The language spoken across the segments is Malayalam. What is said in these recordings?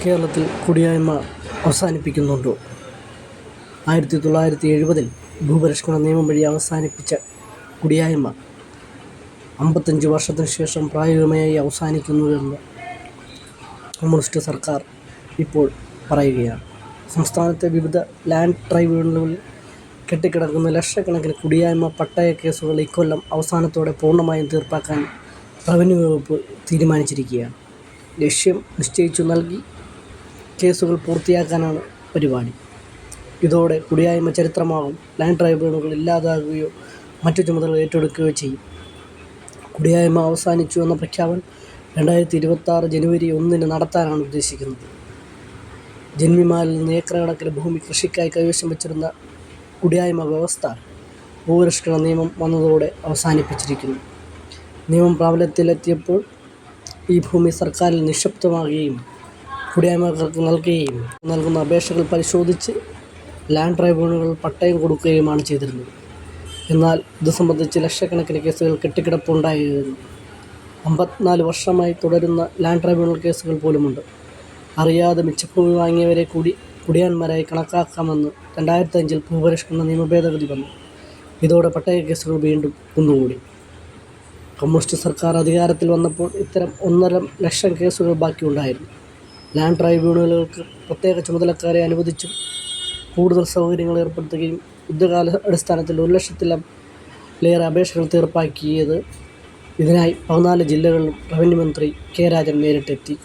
കേരളത്തിൽ കുടിയായ്മ അവസാനിപ്പിക്കുന്നുണ്ടോ? 1970 ഭൂപരിഷ്കരണ നിയമം വഴി അവസാനിപ്പിച്ച കുടിയായ്മ 55 വർഷത്തിനു ശേഷം പ്രായോഗികമായി അവസാനിക്കുന്നുവെന്ന് കമ്മ്യൂണിസ്റ്റ് സർക്കാർ ഇപ്പോൾ പറയുകയാണ്. സംസ്ഥാനത്തെ വിവിധ ലാൻഡ് ട്രൈബ്യൂണലുകളിൽ കെട്ടിക്കിടക്കുന്ന ലക്ഷക്കണക്കിന് കുടിയായ്മ പട്ടയ കേസുകൾ ഇക്കൊല്ലം അവസാനത്തോടെ പൂർണ്ണമായും തീർപ്പാക്കാൻ റവന്യൂ വകുപ്പ് തീരുമാനിച്ചിരിക്കുകയാണ്. ലക്ഷ്യം നിശ്ചയിച്ചു നൽകി കേസുകൾ പൂർത്തിയാക്കാനാണ് പരിപാടി. ഇതോടെ കുടിയായ്മ ചരിത്രമാകും. ലാൻഡ് ട്രൈബ്യൂണലുകൾ ഇല്ലാതാകുകയോ മറ്റു ചുമതലകൾ ഏറ്റെടുക്കുകയോ ചെയ്യും. കുടിയായ്മ അവസാനിച്ചു എന്ന പ്രഖ്യാപനം 2026 ജനുവരി 1 നടത്താനാണ് ഉദ്ദേശിക്കുന്നത്. ജന്മിമാരിൽ നിന്ന് ഏക്കർ കണക്കിന് ഭൂമി കൃഷിക്കായി കൈവശം വച്ചിരുന്ന കുടിയായ്മ വ്യവസ്ഥ ഭൂപരിഷ്കരണ നിയമം വന്നതോടെ അവസാനിപ്പിച്ചിരിക്കുന്നു. നിയമം പ്രാബല്യത്തിലെത്തിയപ്പോൾ ഈ ഭൂമി സർക്കാരിൽ നിക്ഷിപ്തമാകുകയും കുടിയായ്മക്കാർക്ക് നൽകുന്ന അപേക്ഷകൾ പരിശോധിച്ച് ലാൻഡ് ട്രൈബ്യൂണലുകൾ പട്ടയം കൊടുക്കുകയുമാണ് ചെയ്തിരുന്നത്. എന്നാൽ ഇത് സംബന്ധിച്ച് ലക്ഷക്കണക്കിന് കേസുകൾ കെട്ടിക്കിടപ്പുണ്ടായിരുന്നു. 54 വർഷമായി തുടരുന്ന ലാൻഡ് ട്രൈബ്യൂണൽ കേസുകൾ പോലുമുണ്ട്. അറിയാതെ മിച്ചഭൂമി വാങ്ങിയവരെ കൂടി കുടിയാന്മാരായി കണക്കാക്കാമെന്ന് 2005 ഭൂപരിഷ്കരണ നിയമ ഭേദഗതി വന്നു. ഇതോടെ പട്ടയ കേസുകൾ വീണ്ടും കുന്നുകൂടി. കമ്മ്യൂണിസ്റ്റ് സർക്കാർ അധികാരത്തിൽ വന്നപ്പോൾ ഇത്തരം 1.5 ലക്ഷം കേസുകൾ ബാക്കിയുണ്ടായിരുന്നു. ലാൻഡ് ട്രൈബ്യൂണലുകൾക്ക് പ്രത്യേക ചുമതലക്കാരെ അനുവദിച്ചും കൂടുതൽ സൗകര്യങ്ങൾ ഏർപ്പെടുത്തുകയും യുദ്ധകാല അടിസ്ഥാനത്തിൽ 1 ലക്ഷത്തിലേറെ അപേക്ഷകൾ തീർപ്പാക്കിയത്. ഇതിനായി 14 ജില്ലകളിലും റവന്യൂ മന്ത്രി കെ രാജൻ നേരിട്ടെത്തി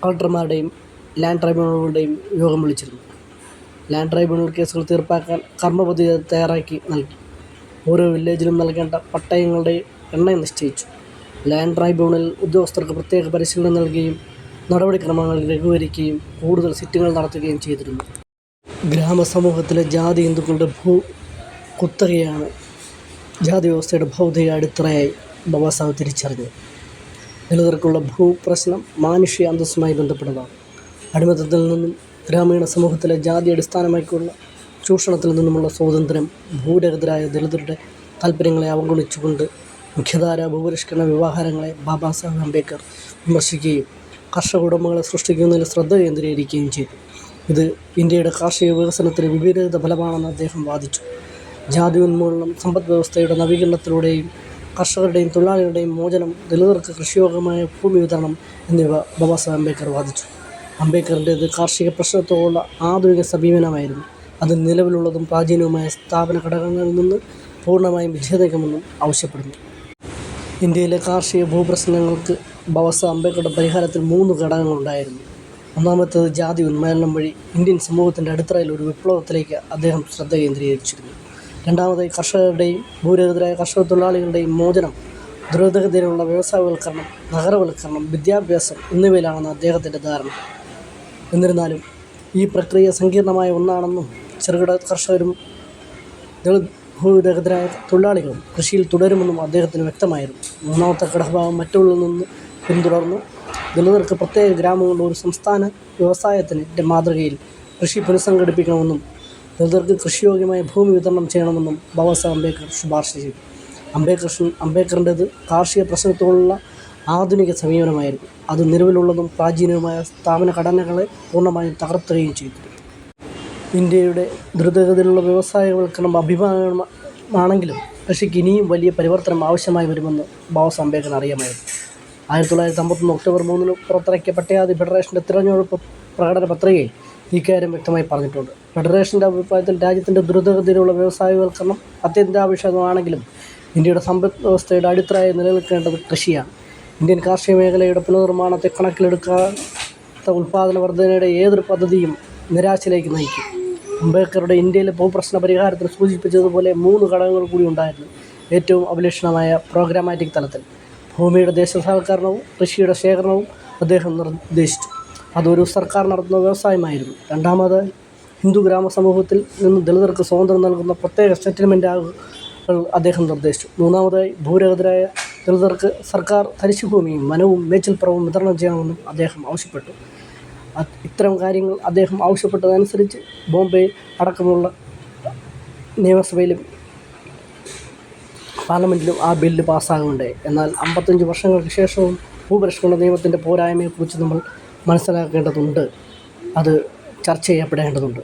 കളക്ടർമാരുടെയും ലാൻഡ് ട്രൈബ്യൂണലുകളുടെയും യോഗം വിളിച്ചിരുന്നു. ലാൻഡ് ട്രൈബ്യൂണൽ കേസുകൾ തീർപ്പാക്കാൻ കർമ്മപദ്ധതി തയ്യാറാക്കി നൽകി. ഓരോ വില്ലേജിലും നൽകേണ്ട പട്ടയങ്ങളുടെ എണ്ണം നിശ്ചയിച്ചു. ലാൻഡ് ട്രൈബ്യൂണൽ ഉദ്യോഗസ്ഥർക്ക് പ്രത്യേക പരിശീലനം നൽകുകയും നടപടിക്രമങ്ങൾ ലഘൂകരിക്കുകയും കൂടുതൽ സിറ്റിംഗുകൾ നടത്തുകയും ചെയ്തിരുന്നു. ഗ്രാമസമൂഹത്തിലെ ജാതി ഹിന്ദുക്കളുടെ കുത്തകയാണ് ജാതി വ്യവസ്ഥയുടെ ഭൗതിക അടിത്തറയായി ബാബാസാഹേബ് തിരിച്ചറിഞ്ഞു. ദളിതർക്കുള്ള ഭൂപ്രശ്നം മാനുഷിക അന്തസ്സുമായി ബന്ധപ്പെട്ടതാണ്. അടിമത്തത്തിൽ നിന്നും ഗ്രാമീണ സമൂഹത്തിലെ ജാതി അടിസ്ഥാനമാക്കിയുള്ള ചൂഷണത്തിൽ നിന്നുമുള്ള സ്വാതന്ത്ര്യം ഭൂരഹിതരായ ദളിതരുടെ താൽപ്പര്യങ്ങളെ അവഗണിച്ചുകൊണ്ട് മുഖ്യധാര ഭൂപരിഷ്കരണ വ്യവഹാരങ്ങളെ ബാബാസാഹേബ് അംബേദ്കർ വിമർശിക്കുകയും കർഷക ഉടമകളെ സൃഷ്ടിക്കുന്നതിൽ ശ്രദ്ധ കേന്ദ്രീകരിക്കുകയും ചെയ്തു. ഇത് ഇന്ത്യയുടെ കാർഷിക വികസനത്തിന് വിപരീത ഫലമാണെന്ന് അദ്ദേഹം വാദിച്ചു. ജാതി ഉന്മൂലനം, സമ്പദ് വ്യവസ്ഥയുടെ നവീകരണത്തിലൂടെയും കർഷകരുടെയും തൊഴിലാളികളുടെയും മോചനം, ദളിതർക്ക് കൃഷിയോഗ്യമായ ഭൂമി വിതരണം എന്നിവ ബാബാസാഹേബ് അംബേദ്കർ വാദിച്ചു. അംബേദ്കറിൻ്റേത് കാർഷിക പ്രശ്നത്തോടുള്ള ആധുനിക സമീപനമായിരുന്നു. അത് നിലവിലുള്ളതും പ്രാചീനവുമായ സ്ഥാപന ഘടകങ്ങളിൽ നിന്ന് പൂർണ്ണമായും വിച്ഛേദിക്കണമെന്നും ആവശ്യപ്പെടുന്നു. ഇന്ത്യയിലെ കാർഷിക ഭൂപ്രശ്നങ്ങൾക്ക് ബാബാസാഹേബ് അംബേദ്കറുടെ പരിഹാരത്തിൽ 3 ഘടകങ്ങളുണ്ടായിരുന്നു. ഒന്നാമത്തേത് ജാതി ഉന്മൂലനം വഴി ഇന്ത്യൻ സമൂഹത്തിൻ്റെ അടിത്തറയിൽ ഒരു വിപ്ലവത്തിലേക്ക് അദ്ദേഹം ശ്രദ്ധ കേന്ദ്രീകരിച്ചിരുന്നു. രണ്ടാമതായി കർഷകരുടെയും ഭൂരഹിതരായ കർഷക തൊഴിലാളികളുടെയും മോചനം, ദ്രുതഗതിയിലുള്ള വ്യവസായവൽക്കരണം, നഗരവൽക്കരണം, വിദ്യാഭ്യാസം എന്നിവയിലാണെന്ന് അദ്ദേഹത്തിൻ്റെ ധാരണ. എന്നിരുന്നാലും ഈ പ്രക്രിയ സങ്കീർണമായ ഒന്നാണെന്നും ചെറുകിട കർഷകരും ഭൂരഹിതരായ തൊഴിലാളികളും കൃഷിയിൽ തുടരുമെന്നും അദ്ദേഹത്തിന് വ്യക്തമായിരുന്നു. മൂന്നാമത്തെ ഘടകഭാഗം മറ്റുള്ളിൽ നിന്ന് പിന്തുടർന്ന് ദളിതർക്ക് പ്രത്യേക ഗ്രാമങ്ങളുടെ ഒരു സംസ്ഥാന വ്യവസായത്തിൻ്റെ മാതൃകയിൽ കൃഷി പുനഃസംഘടിപ്പിക്കണമെന്നും ദളിതർക്ക് കൃഷിയോഗ്യമായ ഭൂമി വിതരണം ചെയ്യണമെന്നും ബാബാസാഹേബ് അംബേദ്കർ ശുപാർശ ചെയ്തു. അംബേദ്കറിൻ്റേത് കാർഷിക പ്രശ്നത്തോടുള്ള ആധുനിക സമീപനമായിരുന്നു. അത് നിലവിലുള്ളതും പ്രാചീനവുമായ സ്ഥാപന ഘടനകളെ പൂർണ്ണമായും തകർത്തുകയും ചെയ്തു. ഇന്ത്യയുടെ ദ്രുതഗതിയിലുള്ള വ്യവസായവൽക്കരണം അഭിമാനമാണെങ്കിലും കൃഷിക്ക് ഇനിയും വലിയ പരിവർത്തനം ആവശ്യമായി വരുമെന്ന് ബാബാസാഹേബ് അംബേദ്കറിന് അറിയാമായിരുന്നു. 1951 ഒക്ടോബർ 3 പുറത്തിറക്കിയ പട്ടികജാതി ഫെഡറേഷൻ്റെ തിരഞ്ഞെടുപ്പ് പ്രകടന പത്രികയിൽ ഇക്കാര്യം വ്യക്തമായി പറഞ്ഞിട്ടുണ്ട്. ഫെഡറേഷൻ്റെ അഭിപ്രായത്തിൽ രാജ്യത്തിൻ്റെ ദ്രുതഗതിയിലുള്ള വ്യവസായവൽക്കരണം അത്യന്താപേക്ഷിതമാണെങ്കിലും ഇന്ത്യയുടെ സമ്പദ് വ്യവസ്ഥയുടെ അടിത്തറയായി നിലനിൽക്കേണ്ടത് കൃഷിയാണ്. ഇന്ത്യൻ കാർഷിക മേഖലയുടെ പുനർനിർമ്മാണത്തെ കണക്കിലെടുക്കാത്ത ഉൽപ്പാദന വർധനയുടെ ഏതൊരു പദ്ധതിയും നിരാശയിലേക്ക് നയിക്കും. അംബേദ്കറുടെ ഇന്ത്യയിലെ ഭൂപ്രശ്ന പരിഹാരത്തിൽ സൂചിപ്പിച്ചതുപോലെ 3 ഘടകങ്ങൾ കൂടി ഉണ്ടായിരുന്നു. ഏറ്റവും അഭിലഷണമായ പ്രോഗ്രാമാറ്റിക് തലത്തിൽ ഭൂമിയുടെ ദേശസാൽക്കരണവും കൃഷിയുടെ ശേഖരണവും അദ്ദേഹം നിർദ്ദേശിച്ചു. അതൊരു സർക്കാർ നടത്തുന്ന വ്യവസായമായിരുന്നു. രണ്ടാമതായി ഹിന്ദു ഗ്രാമസമൂഹത്തിൽ നിന്ന് ദളിതർക്ക് സ്വാതന്ത്ര്യം നൽകുന്ന പ്രത്യേക സെറ്റിൽമെൻറ്റുകൾ അദ്ദേഹം നിർദ്ദേശിച്ചു. മൂന്നാമതായി ഭൂരഹിതരായ ദളിതർക്ക് സർക്കാർ തരിശുഭൂമിയും വനവും മേച്ചിൽപ്പുറവും വിതരണം ചെയ്യണമെന്നും അദ്ദേഹം ആവശ്യപ്പെട്ടു. ഇത്തരം കാര്യങ്ങൾ അദ്ദേഹം ആവശ്യപ്പെട്ടതനുസരിച്ച് ബോംബെ അടക്കമുള്ള നിയമസഭയിലും പാർലമെൻറ്റിലും ആ ബില്ല് പാസ്സാകുന്നുണ്ടായി. എന്നാൽ 55 വർഷങ്ങൾക്ക് ശേഷവും ഭൂപരിഷ്കരണ നിയമത്തിൻ്റെ പോരായ്മയെക്കുറിച്ച് നമ്മൾ മനസ്സിലാക്കേണ്ടതുണ്ട്. അത് ചർച്ച ചെയ്യപ്പെടേണ്ടതുണ്ട്.